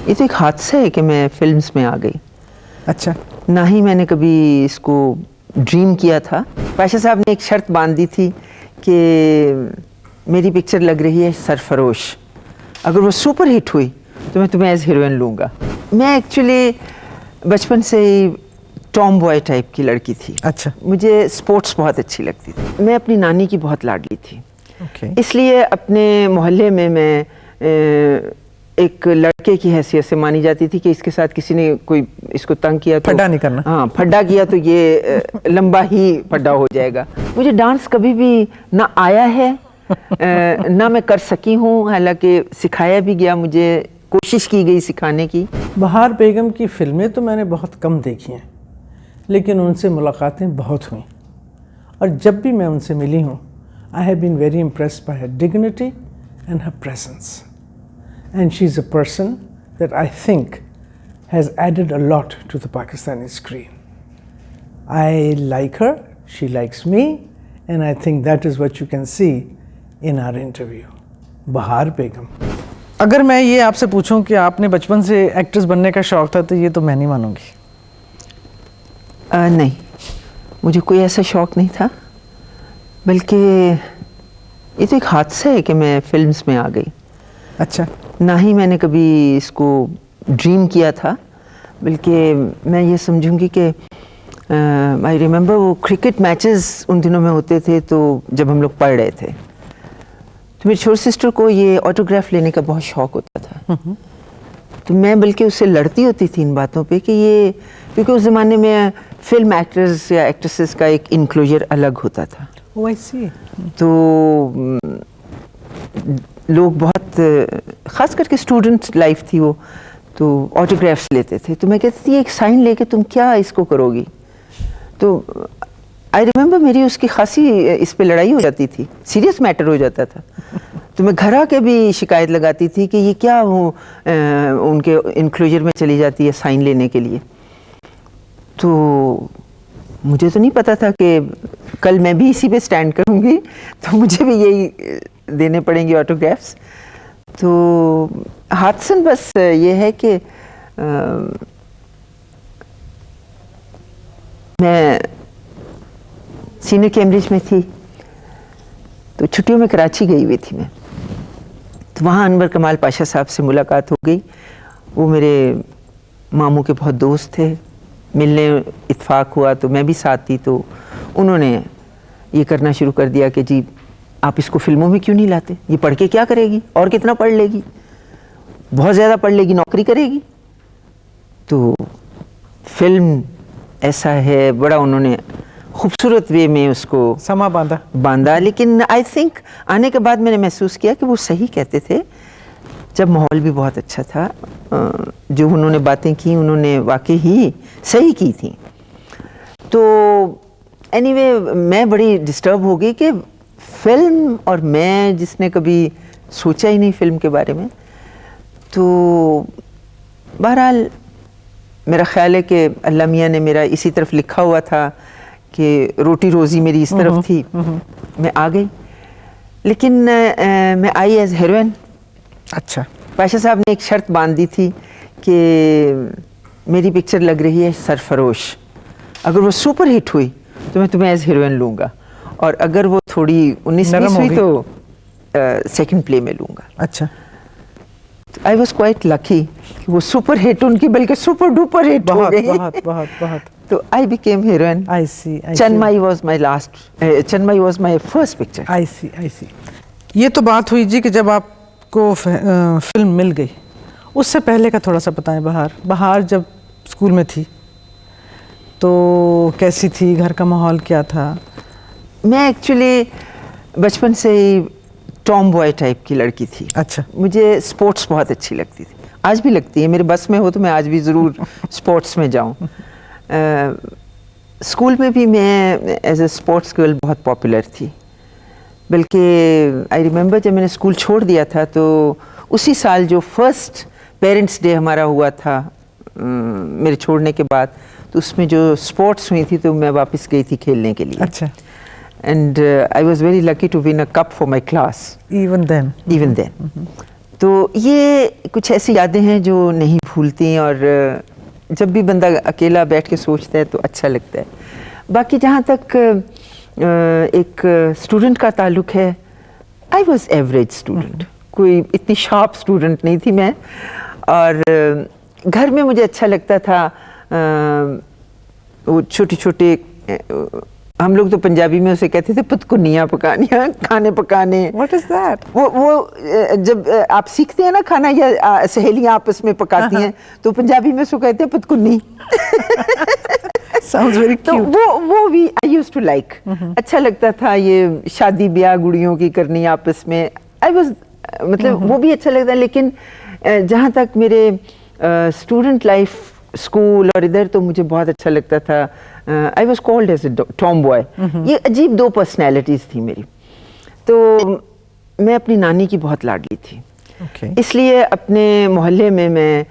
ये तो एक हादसा है कि मैं फिल्म्स में आ गई। अच्छा। ना ही मैंने कभी इसको ड्रीम किया था। पाशा साहब ने एक शर्त बांध दी थी कि मेरी पिक्चर लग रही है सरफरोश, अगर वो सुपर हिट हुई तो मैं तुम्हें एज हीरोइन लूँगा। मैं एक्चुअली बचपन से ही टॉम बॉय टाइप की लड़की थी। अच्छा। मुझे स्पोर्ट्स बहुत अच्छी लगती थी। मैं अपनी नानी की बहुत लाडली थी। इसलिए अपने मोहल्ले में मैं एक लड़के की हैसियत से मानी जाती थी कि इसके साथ किसी ने कोई इसको तंग किया तो फड्डा नहीं करना। हाँ, फड्डा किया तो ये लंबा ही फड्डा हो जाएगा। मुझे डांस कभी भी ना आया है ना मैं कर सकी हूँ, हालांकि सिखाया भी गया, मुझे कोशिश की गई सिखाने की। बहार बेगम की फिल्में तो मैंने बहुत कम देखी हैं, लेकिन उनसे मुलाकातें बहुत हुई और जब भी मैं उनसे मिली हूँ, I have been very impressed by her dignity and her presence, and she's a person that I think has added a lot to the Pakistani screen. I like her, she likes me, and I think that is what you can see in our interview. बहार बेगम। अगर मैं ये आपसे पूछूं कि आपने बचपन से एक्ट्रेस बनने का शौक था, तो ये तो मैं नहीं मानूंगी। नहीं, मुझे कोई ऐसा शौक नहीं था, बल्कि ये तो एक हादसा है कि मैं फिल्म्स में आ गई। अच्छा। ना ही मैंने कभी इसको ड्रीम किया था, बल्कि मैं ये समझूंगी कि आई रिमेंबर वो क्रिकेट मैचेस उन दिनों में होते थे, तो जब हम लोग पढ़ रहे थे तो मेरी छोटी सिस्टर को ये ऑटोग्राफ लेने का बहुत शौक होता था। तो मैं बल्कि उससे लड़ती होती थी इन बातों पे कि ये, क्योंकि उस ज़माने में फिल्म एक्टर्स या एक्ट्रेसेस का एक इनक्लोजर अलग होता था। ओह, आई सी। तो लोग बहुत, ख़ास करके स्टूडेंट लाइफ थी वो, तो ऑटोग्राफ्स लेते थे। तो मैं कहती थी एक साइन लेके तुम क्या इसको करोगी? तो आई रिमेंबर मेरी उसकी खासी इस पे लड़ाई हो जाती थी, सीरियस मैटर हो जाता था। तो मैं घर आके भी शिकायत लगाती थी कि ये क्या वो उनके इनक्लोजर में चली जाती है साइन लेने के लिए। तो मुझे तो नहीं पता था कि कल मैं भी इसी पे स्टैंड करूँगी, तो मुझे भी यही देने पड़ेंगे ऑटोग्राफ्स। तो हादसन बस ये है कि मैं सीनियर कैम्ब्रिज में थी, तो छुट्टियों में कराची गई हुई थी मैं। तो वहाँ अनवर कमाल पाशा साहब से मुलाकात हो गई। वो मेरे मामू के बहुत दोस्त थे, मिलने इत्फाक हुआ, तो मैं भी साथ थी। तो उन्होंने ये करना शुरू कर दिया कि जी आप इसको फिल्मों में क्यों नहीं लाते, ये पढ़ के क्या करेगी, और कितना पढ़ लेगी, बहुत ज़्यादा पढ़ लेगी, नौकरी करेगी। तो फिल्म ऐसा है, बड़ा उन्होंने खूबसूरत वे में उसको समा बांधा। लेकिन आई थिंक आने के बाद मैंने महसूस किया कि वो सही कहते थे, जब माहौल भी बहुत अच्छा था। जो उन्होंने बातें की उन्होंने वाकई ही सही की थी। तो एनीवे मैं बड़ी डिस्टर्ब हो गई कि फिल्म, और मैं जिसने कभी सोचा ही नहीं फिल्म के बारे में। तो बहरहाल मेरा ख्याल है कि अल्लाह मियाँ ने मेरा इसी तरफ लिखा हुआ था कि रोटी रोज़ी मेरी इस तरफ थी, मैं आ गई। लेकिन मैं आई एज हीरोइन। अच्छा। पाशा साहब ने एक शर्त बांध दी थी कि मेरी पिक्चर लग रही है सरफरोश, अगर वो सुपर हिट हुई तो मैं तुम्हें एज हीरोइन लूँगा, और अगर वो थोड़ी 19-20 हुई तो सेकंड प्ले में लूँगा। अच्छा। आई वॉज क्वाइट लकी कि वो सुपर हिट उनकी बल्कि सुपर डुपर हिट हो गई। बहुत। तो I became heroine. I see. Chanmai was my last, Chanmai was my first picture. I see. ये तो बात हुई जी कि जब आपको फिल्म मिल गई, उससे पहले का थोड़ा सा बताएं। बहार जब स्कूल में थी तो कैसी थी, घर का माहौल क्या था? मैं एक्चुअली बचपन से ही टॉम बॉय टाइप की लड़की थी। अच्छा। मुझे स्पोर्ट्स बहुत अच्छी लगती थी, आज भी लगती है। मेरे बस में हो तो मैं आज भी ज़रूर स्पोर्ट्स में जाऊँ। स्कूल में भी मैं एज ए स्पोर्ट्स गर्ल बहुत पॉपुलर थी। बल्कि आई रिमेंबर जब मैंने स्कूल छोड़ दिया था, तो उसी साल जो फर्स्ट पेरेंट्स डे हमारा हुआ था मेरे छोड़ने के बाद, तो उसमें जो स्पोर्ट्स हुई थी तो मैं वापस गई थी खेलने के लिए। अच्छा। And I was very lucky to win a cup for my class. Even then. Even then. तो ये कुछ ऐसी यादें हैं जो नहीं भूलती, और जब भी बंदा अकेला बैठ के सोचता है तो अच्छा लगता है। बाकी जहाँ तक एक स्टूडेंट का ताल्लुक है, आई वॉज एवरेज स्टूडेंट, कोई इतनी शार्प स्टूडेंट नहीं थी मैं। और घर में मुझे अच्छा लगता था वो छोटे छोटे, हम लोग तो पंजाबी में उसे कहते थे पुतकुनियाँ पकानियाँ, खाने पकाने। What is that? वो जब आप सीखते हैं ना खाना, या सहेलियाँ आपस में पकाती हैं, तो पंजाबी में उसको कहते हैं पुतकुनी। Sounds very तो cute. वो भी आई यूज्ड टू लाइक, अच्छा लगता था ये शादी ब्याह गुड़ियों की करनी आपस में। आई वाज, मतलब वो भी अच्छा लगता है। लेकिन जहाँ तक मेरे स्टूडेंट लाइफ, स्कूल और इधर, तो मुझे बहुत अच्छा लगता था। I was called as a tomboy. ये अजीब दो पर्सनैलिटीज़ थी मेरी। तो मैं अपनी नानी की बहुत लाडली थी। Okay. इसलिए अपने मोहल्ले में मैं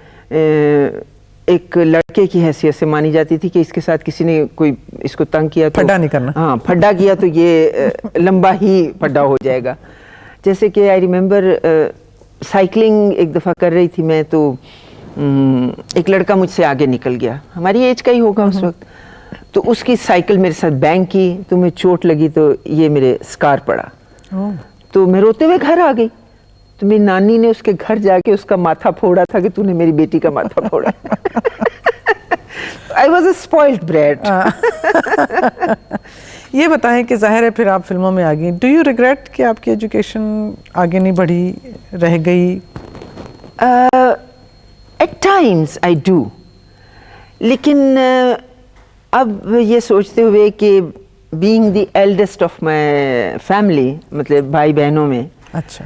एक लड़के की हैसियत से मानी जाती थी कि इसके साथ किसी ने कोई इसको तंग किया तो फड्डा नहीं करना। हाँ, फड्डा किया तो ये लंबा ही फड्डा हो जाएगा। जैसे कि आई रिमेम्बर साइकिलिंग एक दफ़ा कर रही थी मैं, तो एक लड़का मुझसे आगे निकल गया, हमारी एज का ही होगा उस वक्त। तो उसकी साइकिल मेरे साथ बैंग की, तो मुझे चोट लगी, तो ये मेरे स्कार पड़ा। तो मैं रोते हुए घर आ गई। तो मेरी नानी ने उसके घर जाके उसका माथा फोड़ा था कि तूने मेरी बेटी का माथा फोड़ा। I was a spoiled bread. ये बताएं कि जाहिर है फिर आप फिल्मों में आ गई। डू यू रिग्रेट कि आपकी एजुकेशन आगे नहीं बढ़ी, रह गई? एट टाइम्स आई डू, लेकिन अब ये सोचते हुए कि being the eldest of my family, मतलब भाई बहनों में, अच्छा,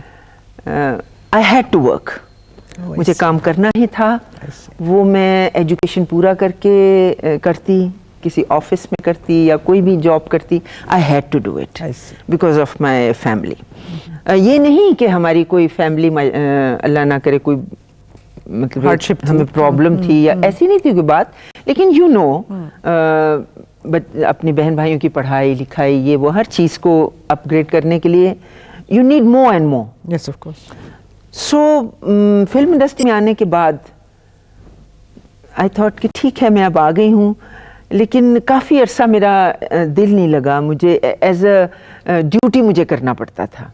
आई हैड टू वर्क। मुझे काम करना ही था। वो मैं एजुकेशन पूरा करके करती, किसी ऑफिस में करती या कोई भी जॉब करती। I had to do it because of my family. ये नहीं कि हमारी कोई फैमिली, अल्लाह ना करे, कोई मतलब हार्डशिप हमें प्रॉब्लम थी या ऐसी नहीं थी कोई बात। लेकिन यू नो, अपनी बहन भाइयों की पढ़ाई लिखाई, ये वो हर चीज़ को अपग्रेड करने के लिए you need more and more. Yes, of course. So film industry में आने के बाद आई थॉट कि ठीक है, मैं अब आ गई हूँ, लेकिन काफ़ी अरसा मेरा दिल नहीं लगा। मुझे एज अ ड्यूटी मुझे करना पड़ता था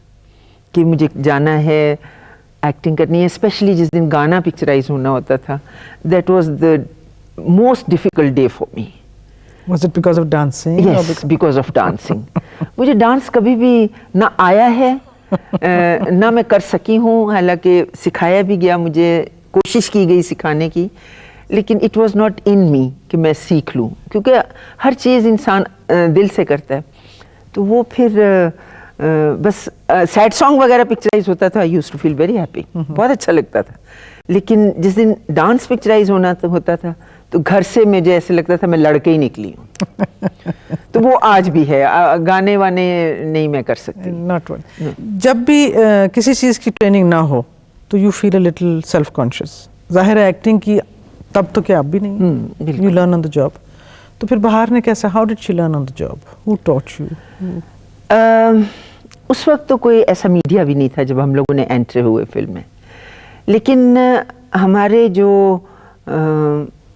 कि मुझे जाना है, एक्टिंग करनी है। स्पेशली जिस दिन गाना पिक्चराइज होना होता था, that was the most difficult day for me. Was it because of dancing? Yes, because of dancing. मुझे डांस कभी भी ना आया है, ना मैं कर सकी हूँ। हालांकि सिखाया भी गया, मुझे कोशिश की गई सिखाने की, लेकिन इट वाज नॉट इन मी कि मैं सीख लूँ, क्योंकि हर चीज़ इंसान दिल से करता है। तो वो फिर बस सैड सॉन्ग वगैरह पिक्चराइज होता था, I used to feel very happy, बहुत अच्छा लगता था। लेकिन जिस दिन डांस पिक्चराइज होना तो होता था, तो घर से मुझे ऐसे लगता था मैं लड़के ही निकली हूँ। तो वो आज भी है, गाने वाने नहीं मैं कर सकती। Not one. जब भी किसी चीज़ की ट्रेनिंग ना हो तो you feel a little self conscious. जाहिर है एक्टिंग की तब तो क्या आप भी नहीं, you learn on the job. तो फिर बाहर ने कैसा, how did she learn on the job, who taught you? उस वक्त तो कोई ऐसा मीडिया भी नहीं था जब हम लोगों ने एंट्री हुए फिल्म में। लेकिन हमारे जो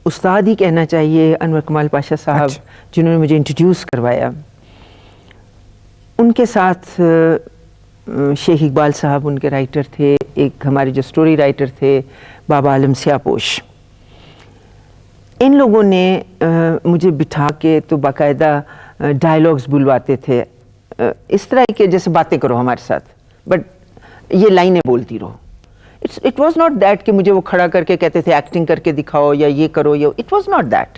उस्ताद ही कहना चाहिए, अनवर कमाल पाशा साहब, अच्छा। जिन्होंने मुझे इंट्रोड्यूस करवाया, उनके साथ शेख इकबाल साहब उनके राइटर थे, एक हमारे जो स्टोरी राइटर थे बाबा आलम सियापोश, इन लोगों ने मुझे बिठा के तो बाकायदा डायलॉग्स बुलवाते थे, इस तरह के जैसे बातें करो हमारे साथ, बट ये लाइनें बोलती रहो। इट वॉज नॉट दैट कि मुझे वो खड़ा करके कहते थे एक्टिंग करके दिखाओ या ये करो, या इट वॉज नॉट दैट।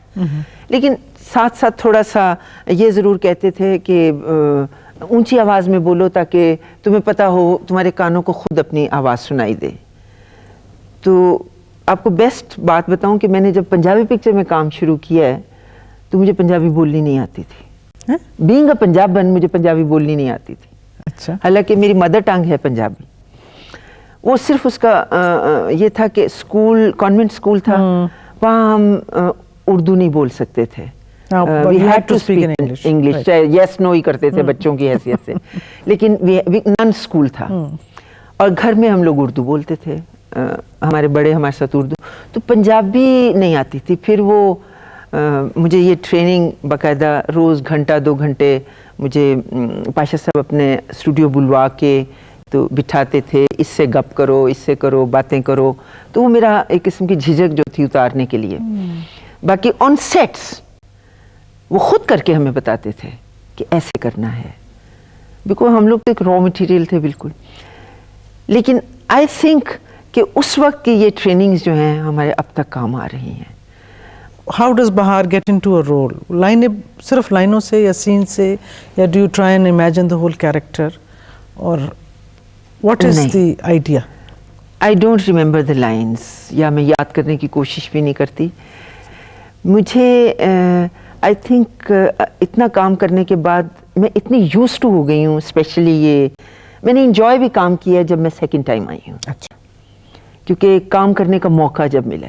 लेकिन साथ साथ थोड़ा सा ये ज़रूर कहते थे कि ऊंची आवाज़ में बोलो ताकि तुम्हें पता हो, तुम्हारे कानों को खुद अपनी आवाज़ सुनाई दे। तो आपको बेस्ट बात बताऊं कि मैंने जब पंजाबी पिक्चर में काम शुरू किया है तो मुझे पंजाबी बोलनी नहीं आती थी। बीइंग अ पंजाबन मुझे पंजाबी बोलनी नहीं आती थी। अच्छा। हालांकि मेरी मदर टंग है पंजाबी। वो सिर्फ उसका ये था कि स्कूल, कॉन्वेंट स्कूल था, वहाँ हम उर्दू नहीं बोल सकते थे। We had to speak English, चाहे यस नो ही करते थे बच्चों की हैसियत से। लेकिन नन स्कूल था और घर में हम लोग उर्दू बोलते थे, हमारे बड़े हमारे साथ उर्दू, तो पंजाबी नहीं आती थी। फिर वो मुझे ये ट्रेनिंग बाकायदा रोज़ घंटा 2 घंटे मुझे पाशा साहब अपने स्टूडियो बुलवा के तो बिठाते थे, इससे गप करो, इससे करो, बातें करो। तो वो मेरा एक किस्म की झिझक जो थी उतारने के लिए। बाकी ऑन सेट्स वो खुद करके हमें बताते थे कि ऐसे करना है, बिकॉज हम लोग तो एक रॉ मटेरियल थे बिल्कुल। लेकिन आई थिंक कि उस वक्त की ये ट्रेनिंग्स जो हैं हमारे अब तक काम आ रही हैं। How does Bahar get into a role? लाइनें सिर्फ लाइनों से या सीन से, या do you try and imagine the whole character, और what is the idea? I don't remember the lines, या मैं याद करने की कोशिश भी नहीं करती। मुझे आई थिंक इतना काम करने के बाद मैं इतनी यूज्ड टू हो गई हूँ, स्पेशली ये मैंने इंजॉय भी काम किया जब मैं सेकंड टाइम आई हूँ। अच्छा। क्योंकि काम करने का मौका जब मिला।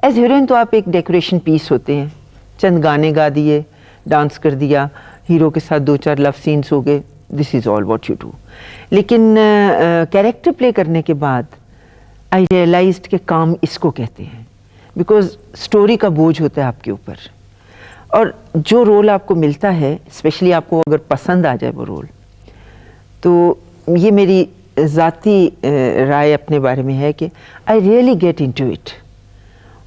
एज हीरोइन तो आप एक डेकोरेशन पीस होते हैं, चंद गाने गा दिए, डांस कर दिया, हीरो के साथ 2-4 लव सीन्स हो गए, this is all what you do. लेकिन कैरेक्टर प्ले करने के बाद आई रियलाइज्ड कि काम इसको कहते हैं, बिकॉज स्टोरी का बोझ होता है आपके ऊपर, और जो रोल आपको मिलता है, स्पेशली आपको अगर पसंद आ जाए वो रोल, तो ये मेरी ज़ाती राय अपने बारे में है कि I really get into it,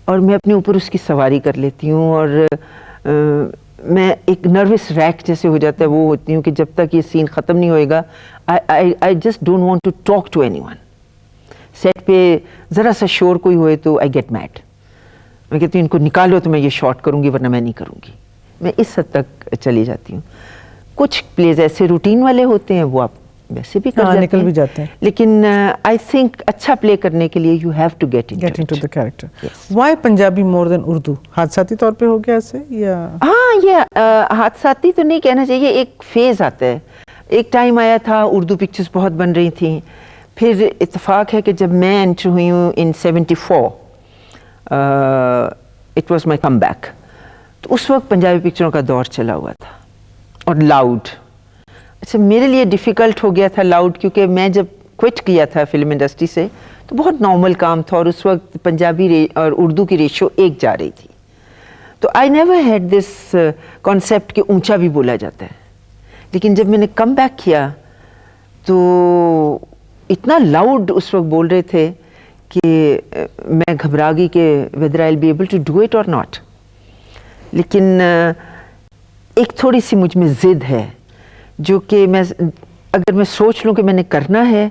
और मैं अपने ऊपर उसकी सवारी कर लेती हूँ। और मैं एक नर्वस रैक जैसे हो जाता है वो होती हूँ कि जब तक ये सीन ख़त्म नहीं होएगा, I just don't want to talk to anyone. Set पे ज़रा सा शोर कोई होए तो आई गेट मैड, मैं कहती हूँ इनको निकालो तो मैं ये शॉट करूँगी, वरना मैं नहीं करूँगी। मैं इस हद तक चली जाती हूँ। कुछ प्लेज ऐसे रूटीन वाले होते हैं, वो आप वैसे भी निकल भी जाते हैं, लेकिन आई थिंक अच्छा प्ले करने के लिए you have to get into the character. Why Punjabi more than Urdu? हादसाती तौर पे हो गया ऐसे, या? हाँ, ये हादसाती तो नहीं कहना चाहिए, एक फेज आता है। एक टाइम आया था उर्दू पिक्चर्स बहुत बन रही थी, फिर इत्तेफाक है कि जब मैं एंटर हुई हूँ इन 74, इट वाज माय कमबैक, तो उस वक्त पंजाबी पिक्चरों का दौर चला हुआ था, और लाउड। अच्छा, मेरे लिए डिफ़िकल्ट हो गया था लाउड, क्योंकि मैं जब क्विट किया था फिल्म इंडस्ट्री से तो बहुत नॉर्मल काम था, और उस वक्त पंजाबी और उर्दू की रेशो 1 जा रही थी। तो I never had this concept कि ऊंचा भी बोला जाता है। लेकिन जब मैंने कम बैक किया तो इतना लाउड उस वक्त बोल रहे थे कि मैं घबरा गई कि whether I will be able to do it और नॉट। लेकिन एक थोड़ी सी मुझ में ज़िद है, जो कि अगर मैं सोच लूँ कि मैंने करना है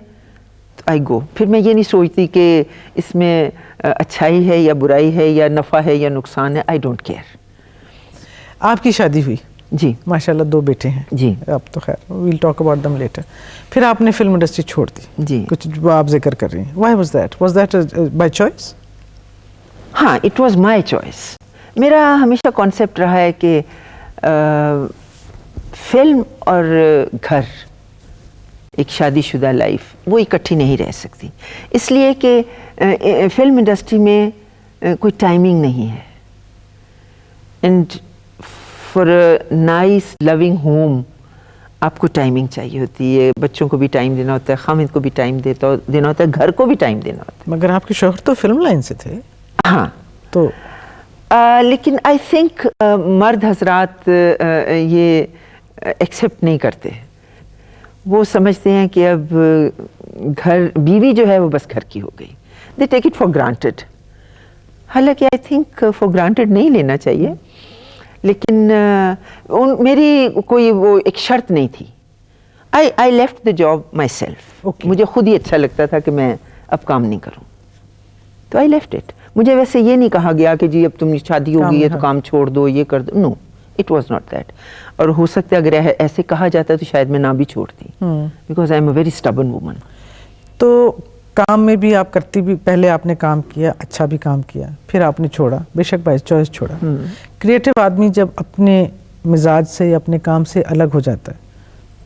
तो आई गो। फिर मैं ये नहीं सोचती कि इसमें अच्छाई है या बुराई है, या नफ़ा है या नुकसान है, आई डोंट केयर। आपकी शादी हुई? जी, माशाल्लाह 2 बेटे हैं जी। अब तो खैर we'll talk about them later. फिर आपने फिल्म इंडस्ट्री छोड़ दी जी, कुछ जो आप जिक्र कर रही हैं, why was that by choice? हाँ, इट वाज माय चॉइस। मेरा हमेशा कॉन्सेप्ट रहा है कि फिल्म और घर, एक शादीशुदा लाइफ, वो इकट्ठी नहीं रह सकती, इसलिए कि फिल्म इंडस्ट्री में कोई टाइमिंग नहीं है। And for a nice loving home आपको टाइमिंग चाहिए होती है, बच्चों को भी टाइम देना होता है, खामिद को भी टाइम देना होता है, घर को भी टाइम देना होता है। मगर आपके शौहर तो फिल्म लाइन से थे। हाँ, तो लेकिन आई थिंक मर्द हजरात ये एक्सेप्ट नहीं करते। वो समझते हैं कि अब घर, बीवी जो है वो बस घर की हो गई, they take it for granted. हालांकि आई थिंक फॉर ग्रांटेड नहीं लेना चाहिए, लेकिन मेरी कोई वो एक शर्त नहीं थी। I left the job my self. मुझे खुद ही अच्छा लगता था कि मैं अब काम नहीं करूं, तो आई लेफ्ट इट। मुझे वैसे ये नहीं कहा गया कि जी अब तुम शादी हो गई है तो काम छोड़ दो, ये कर दो। No, it was not that. और हो सकता है अगर ऐसे कहा जाता तो शायद मैं ना भी छोड़ती, because I am a very stubborn woman. तो काम में भी आप करती भी, पहले आपने काम किया, अच्छा भी काम किया, फिर आपने छोड़ा, बेशक बाय चॉइस छोड़ा। क्रिएटिव आदमी जब अपने मिजाज से, अपने काम से अलग हो जाता है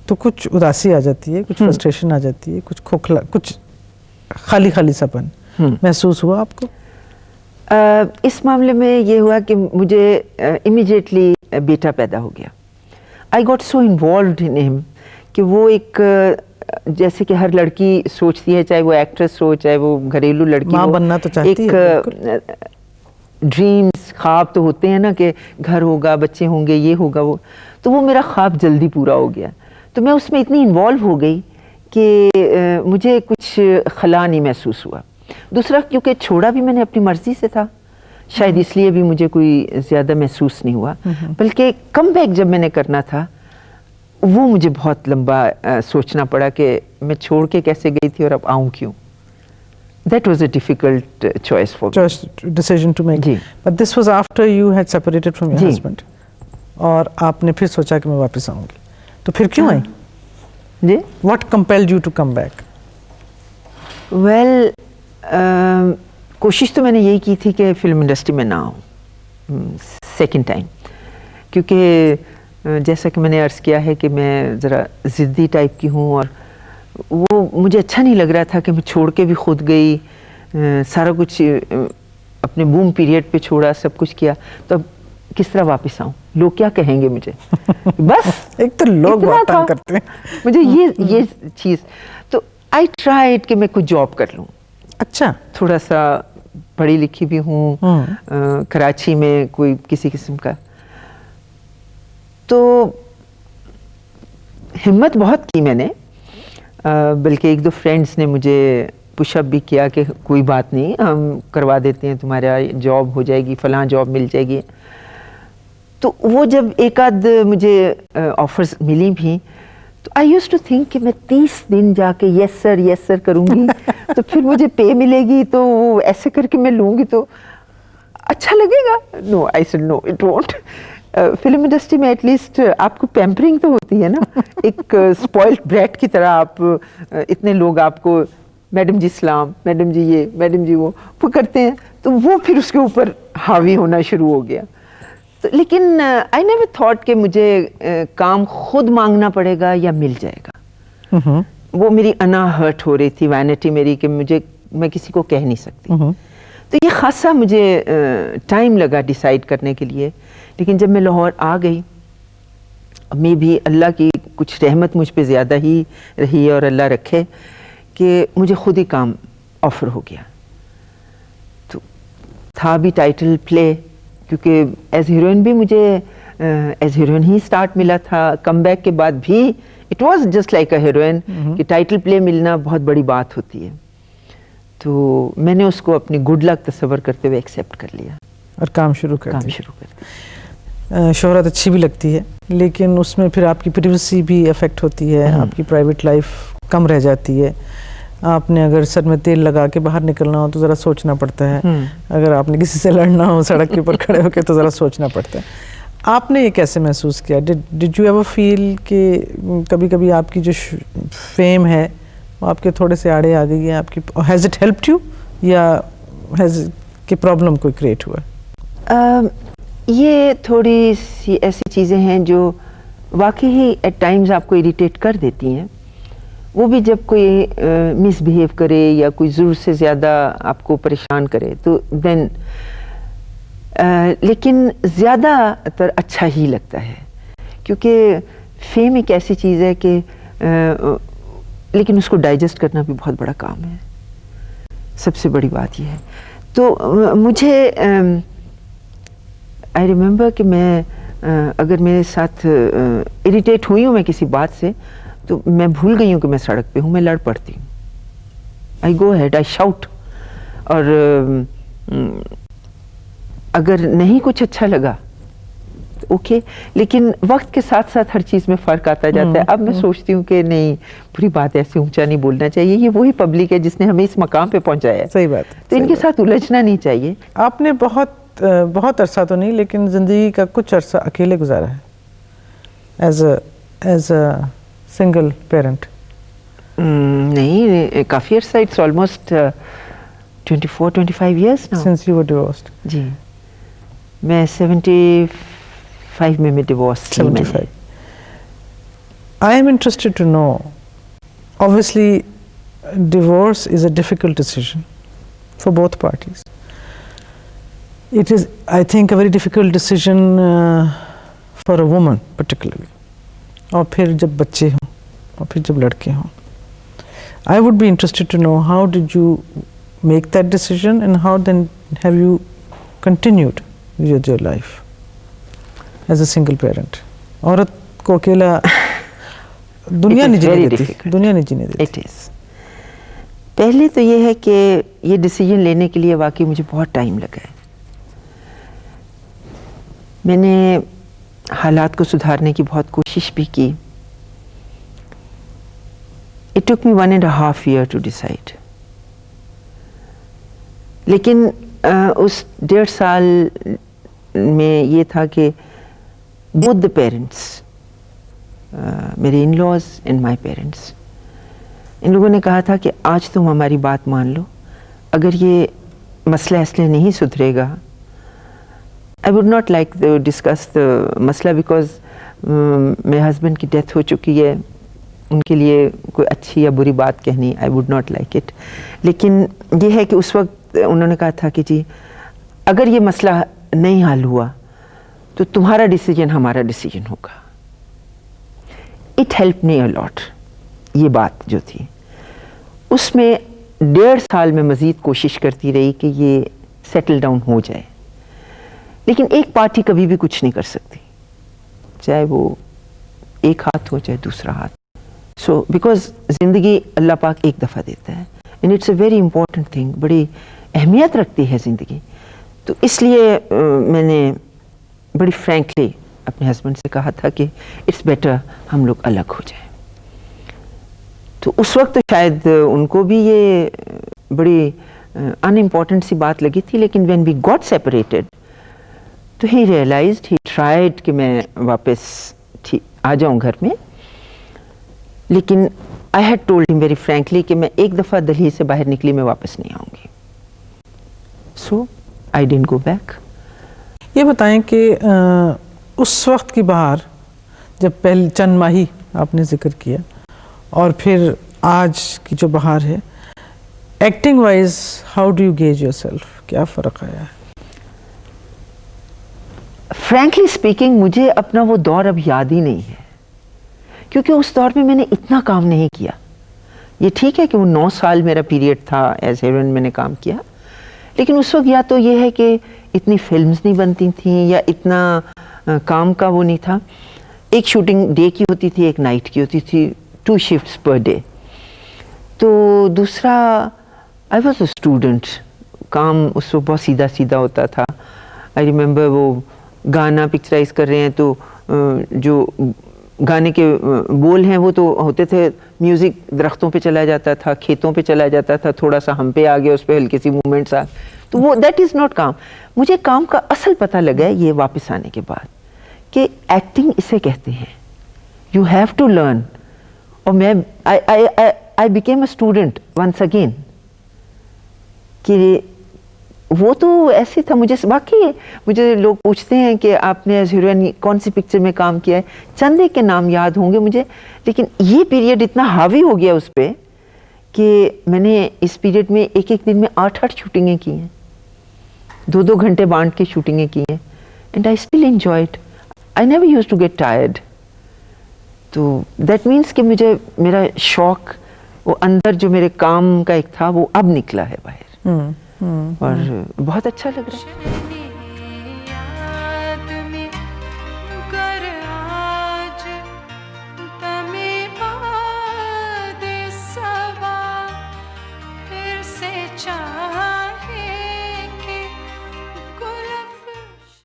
तो कुछ उदासी आ जाती है, कुछ फ्रस्ट्रेशन आ जाती है, कुछ खोखला, कुछ खाली खाली सपन महसूस हुआ आपको? इस मामले में ये हुआ कि मुझे इमीडिएटली बेटा पैदा हो गया। I got so involved in him कि वो एक जैसे कि हर लड़की सोचती है, चाहे वो एक्ट्रेस हो चाहे वो घरेलू लड़की माँ हो, बनना तो चाहती है, एक ड्रीम्स, ख्वाब तो होते हैं ना कि घर होगा, बच्चे होंगे, ये होगा वो। तो वो मेरा ख्वाब जल्दी पूरा हो गया। तो मैं उसमें इतनी इन्वॉल्व हो गई कि मुझे कुछ खला नहीं महसूस हुआ। दूसरा, क्योंकि छोड़ा भी मैंने अपनी मर्जी से था, शायद इसलिए भी मुझे कोई ज़्यादा महसूस नहीं हुआ। बल्कि कम बैक जब मैंने करना था वो मुझे बहुत लंबा सोचना पड़ा कि मैं छोड़ के कैसे गई थी और अब आऊँ क्यों। That was a difficult choice for me. Decision to make. Ji. But this was after you had separated from your ji. husband. और आपने फिर सोचा कि मैं वापस आऊँगी। तो फिर क्यों आई? जी। What compelled you to come back? Well, कोशिश तो मैंने यही की थी कि फिल्म इंडस्ट्री में ना आऊँ सेकेंड टाइम, क्योंकि जैसा कि मैंने अर्ज़ किया है कि मैं ज़रा ज़िद्दी टाइप की हूँ और वो मुझे अच्छा नहीं लग रहा था कि मैं छोड़ के भी खुद गई, सारा कुछ अपने बूम पीरियड पे छोड़ा, सब कुछ किया, तो अब किस तरह वापस आऊँ, लोग क्या कहेंगे मुझे। बस एक तो लोग बहुत तंग करते हैं मुझे ये चीज़। तो आई ट्राइड कि मैं कुछ जॉब कर लूँ। अच्छा, थोड़ा सा पढ़ी लिखी भी हूँ, कराची में कोई किसी किस्म का। तो हिम्मत बहुत की मैंने, बल्कि एक दो फ्रेंड्स ने मुझे पुशअप भी किया कि कोई बात नहीं, हम करवा देते हैं, तुम्हारा जॉब हो जाएगी, फलां जॉब मिल जाएगी। तो वो जब एक आध मुझे ऑफर्स मिली भी, तो आई यूज्ड टू थिंक कि मैं 30 दिन जाके यस सर करूँगी तो फिर मुझे पे मिलेगी, तो वो ऐसे करके मैं लूँगी तो अच्छा लगेगा। No, I said no, it won't. Film industry में एटलीस्ट आपको पैम्परिंग तो होती है ना, एक स्पॉइल्ड ब्रेड की तरह। आप इतने लोग आपको मैडम जी सलाम, मैडम जी ये, मैडम जी वो करते हैं, तो वो फिर उसके ऊपर हावी होना शुरू हो गया। तो लेकिन आई नेवर थॉट कि मुझे काम खुद मांगना पड़ेगा या मिल जाएगा। वो मेरी अना हर्ट हो रही थी, वैनिटी मेरी, कि मैं किसी को कह नहीं सकती। तो ये खासा मुझे टाइम लगा डिसाइड करने के लिए। लेकिन जब मैं लाहौर आ गई, मैं भी अल्लाह की कुछ रहमत मुझ पे ज़्यादा ही रही और अल्लाह रखे कि मुझे खुद ही काम ऑफ़र हो गया। तो था भी टाइटल प्ले, क्योंकि एज हीरोइन भी मुझे एज हीरोइन ही स्टार्ट मिला था। कमबैक के बाद भी it was just like a heroine कि टाइटल प्ले मिलना बहुत बड़ी बात होती है। तो मैंने उसको अपनी गुड लक तस्वर करते हुए एक्सेप्ट कर लिया और काम शुरू कर दिया। शोहरत अच्छी भी लगती है, लेकिन उसमें फिर आपकी प्राइवेसी भी अफेक्ट होती है, आपकी प्राइवेट लाइफ कम रह जाती है। आपने अगर सर में तेल लगा के बाहर निकलना हो तो ज़रा सोचना पड़ता है, अगर आपने किसी से लड़ना हो सड़क के ऊपर खड़े होकर तो ज़रा सोचना पड़ता है। आपने ये कैसे महसूस किया? डिड यू एवर फील कि कभी कभी आपकी जो फेम है वो आपके थोड़े से आड़े आ गई है आपकी? हैज़ इट हेल्प्ड यू या हैज़ कि प्रॉब्लम कोई क्रिएट हुआ? ये थोड़ी सी ऐसी चीज़ें हैं जो वाकई ही एट टाइम्स आपको इरिटेट कर देती हैं। वो भी जब कोई मिसबिहेव करे या कोई ज़रूरत से ज़्यादा आपको परेशान करे तो देन, लेकिन ज़्यादातर अच्छा ही लगता है, क्योंकि फेम एक ऐसी चीज़ है कि लेकिन उसको डाइजेस्ट करना भी बहुत बड़ा काम है। सबसे बड़ी बात यह है। तो मुझे आई रिमेंबर कि मैं अगर मेरे साथ इरिटेट हुई हूँ मैं किसी बात से, तो मैं भूल गई हूँ कि मैं सड़क पे हूँ, मैं लड़ पड़ती हूँ। आई गो हेड, आई शाउट। और अगर नहीं कुछ अच्छा लगा तो ओके, लेकिन वक्त के साथ साथ हर चीज़ में फ़र्क आता जाता है। अब मैं सोचती हूँ कि नहीं, बुरी बात, ऐसे ऊंचा नहीं बोलना चाहिए, ये वही पब्लिक है जिसने हमें इस मकाम पे पहुँचाया है। सही बात। तो इनके साथ उलझना नहीं चाहिए। आपने बहुत अरसा तो नहीं, लेकिन ज़िंदगी का कुछ अरसा अकेले गुजारा है एज अ सिंगल पेरेंट? नहीं, काफ़ी अरसा, it's almost 24-25 years now since you were divorced. जी, मैं 75 में मैं डिवोर्स थी। 75. I am interested to know, obviously divorce is a difficult decision for both parties. It is, I think, a very difficult decision for a woman particularly. और फिर जब बच्चे हों और फिर जब लड़के हों, I would be interested to know how did you make that decision and how then have you continued with your life as a single parent? औरत को अकेला दुनिया नहीं जीने देती, दुनिया नहीं जीने देती। It is. पहले तो ये है कि ये डिसीजन लेने के लिए वाकई मुझे बहुत टाइम लगा है। मैंने हालात को सुधारने की बहुत कोशिश भी की। It took me 1.5 years to decide. लेकिन उस 1.5 साल में ये था कि both the parents, मेरे in-laws and my parents, इन लोगों ने कहा था कि आज तुम हमारी बात मान लो, अगर ये मसला इसलिए नहीं सुधरेगा, I would not like to discuss the मसला because मेरे हस्बैंड की डेथ हो चुकी है, उनके लिए कोई अच्छी या बुरी बात कहनी, I would not like it. लेकिन ये है कि उस वक्त उन्होंने कहा था कि जी अगर ये मसला नहीं हल हुआ तो तुम्हारा डिसीजन हमारा डिसीजन होगा। It helped me a lot, ये बात जो थी। उसमें 1.5 साल में मज़ीद कोशिश करती रही कि ये सेटल डाउन हो जाए, लेकिन एक पार्टी कभी भी कुछ नहीं कर सकती, चाहे वो एक हाथ हो चाहे दूसरा हाथ। सो बिकॉज ज़िंदगी अल्लाह पाक एक दफ़ा देता है and it's a very important thing, बड़ी अहमियत रखती है ज़िंदगी। तो इसलिए मैंने बड़ी फ्रैंकली अपने हस्बैंड से कहा था कि इट्स बेटर हम लोग अलग हो जाएं। तो उस वक्त तो शायद उनको भी ये बड़ी अनइम्पॉर्टेंट सी बात लगी थी, लेकिन व्हेन वी गॉट सेपरेटेड तो ही रियलाइज्ड, ही ट्राइड कि मैं वापस आ जाऊं घर में, लेकिन I had told him very frankly कि मैं एक दफ़ा दहलीज से बाहर निकली, मैं वापस नहीं आऊँगी। सो आई डिडंट गो बैक। ये बताएं कि उस वक्त की बहार, जब पहले चंद माही आपने जिक्र किया, और फिर आज की जो बहार है, acting wise how do you gauge yourself, क्या फ़र्क आया है? फ्रैंकली स्पीकिंग मुझे अपना वो दौर अब याद ही नहीं है, क्योंकि उस दौर में मैंने इतना काम नहीं किया। ये ठीक है कि वो 9 साल मेरा पीरियड था एज हीरोइन, मैंने काम किया, लेकिन उस वक्त या तो ये है कि इतनी फिल्म्स नहीं बनती थी या इतना काम का वो नहीं था। एक शूटिंग डे की होती थी, एक नाइट की होती थी, 2 शिफ्ट्स पर डे। तो दूसरा आई वॉज अ स्टूडेंट, काम उस वक्त बहुत सीधा सीधा होता था। आई रिमेंबर वो गाना पिक्चराइज कर रहे हैं तो जो गाने के बोल हैं वो तो होते थे, म्यूज़िक दरख्तों पे चला जाता था, खेतों पे चला जाता था, थोड़ा सा हम पे आ गया, उस पर हल्की सी मूवमेंट्स आ, तो वो दैट इज़ नॉट काम। मुझे काम का असल पता लगा ये वापस आने के बाद कि एक्टिंग इसे कहते हैं, यू हैव टू लर्न। और मैं I became a student once again, कि वो तो ऐसे था। मुझे लोग पूछते हैं कि आपने एज हीरोइन कौन सी पिक्चर में काम किया है, चंद एक के नाम याद होंगे मुझे, लेकिन ये पीरियड इतना हावी हो गया उस पर कि मैंने इस पीरियड में एक दिन में 8 शूटिंगें की हैं, 2-2 घंटे बांट के शूटिंगें की हैं, and I still enjoyed, I never used to get tired. तो दैट मीन्स कि मुझे मेरा शौक वो अंदर जो मेरे काम का एक था वो अब निकला है बाहर, और बहुत अच्छा लग रहा है।